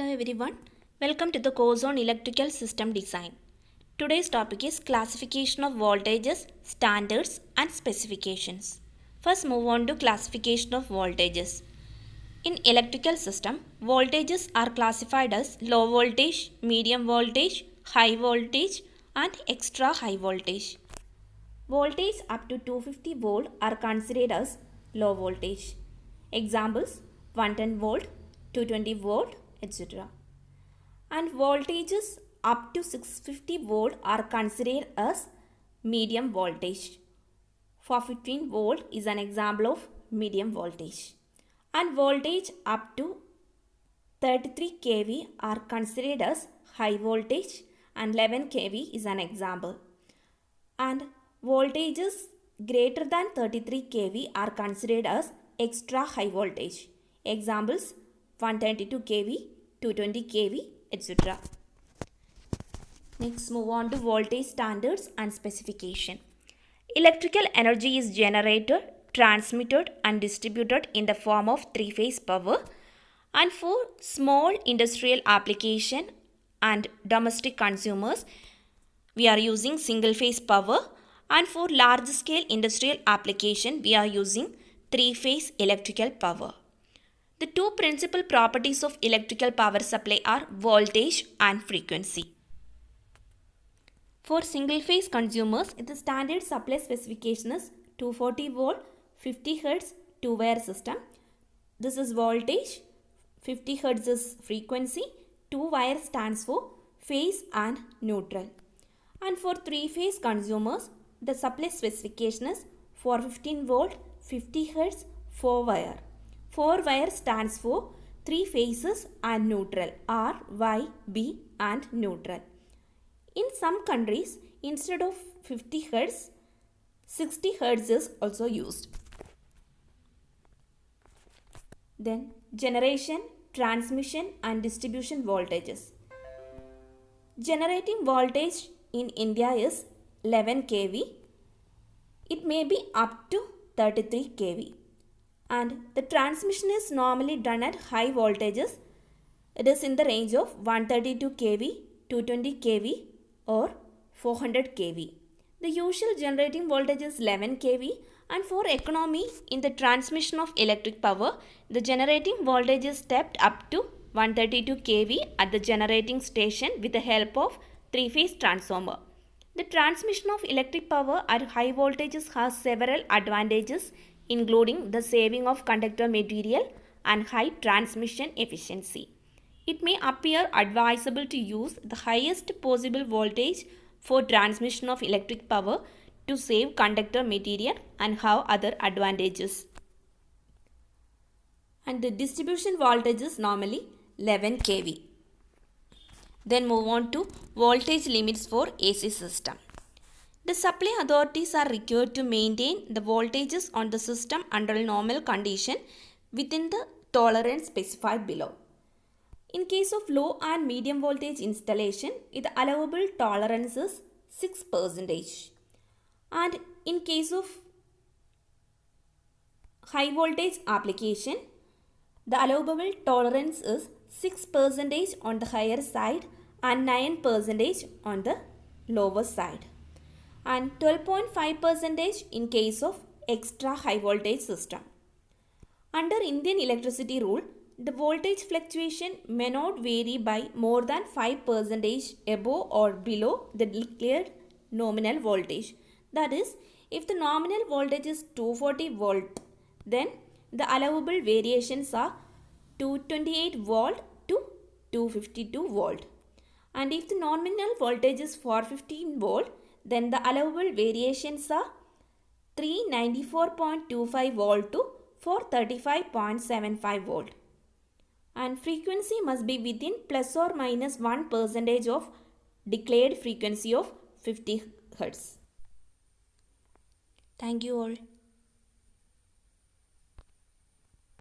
Hello everyone, welcome to the course on Electrical System Design. Today's topic is classification of voltages, standards and specifications. First move on to classification of voltages. In electrical system, voltages are classified as low voltage, medium voltage, high voltage and extra high voltage. Voltage up to 250 volt are considered as low voltage. Examples 110 volt, 220 volt, etc. And voltages up to 650 volt are considered as medium voltage. 415 volt is an example of medium voltage. And voltage up to 33 kV are considered as high voltage and 11 kV is an example. And voltages greater than 33 kV are considered as extra high voltage. Examples 132 kV, 220 kV, etc. Next move on to voltage standards and specification. Electrical energy is generated, transmitted and distributed in the form of three-phase power, and for small industrial application and domestic consumers we are using single-phase power, and for large-scale industrial application we are using three-phase electrical power. The two principal properties of electrical power supply are voltage and frequency. For single-phase consumers, the standard supply specification is 240 volt, 50 Hz, two-wire system. This is voltage, 50 Hz is frequency, two-wire stands for phase and neutral. And for three-phase consumers, the supply specification is 415 volt, 50 Hz, four-wire. Four-wire stands for three phases and neutral, R, Y, B and neutral. In some countries, instead of 50 Hz, 60 Hz is also used. Then generation, transmission and distribution voltages. Generating voltage in India is 11 kV. It may be up to 33 kV. And the transmission is normally done at high voltages. It is in the range of 132 kV, 220 kV or 400 kV. The usual generating voltage is 11 kV, and for economy in the transmission of electric power, the generating voltage is stepped up to 132 kV at the generating station with the help of three-phase transformer. The transmission of electric power at high voltages has several advantages, including the saving of conductor material and high transmission efficiency. It may appear advisable to use the highest possible voltage for transmission of electric power to save conductor material and have other advantages. And the distribution voltage is normally 11 kV. Then move on to voltage limits for AC system. The supply authorities are required to maintain the voltages on the system under normal condition within the tolerance specified below. In case of low and medium voltage installation, the allowable tolerance is 6%. And in case of high voltage application, the allowable tolerance is 6% on the higher side and 9% on the lower side, and 12.5% in case of extra high voltage system. Under Indian electricity rule, the voltage fluctuation may not vary by more than 5% above or below the declared nominal voltage. That is, if the nominal voltage is 240 volt, then the allowable variations are 228 volt to 252 volt. And if the nominal voltage is 415 volt, then the allowable variations are 394.25 volt to 435.75 volt. And frequency must be within plus or minus 1% of declared frequency of 50 Hz. Thank you all.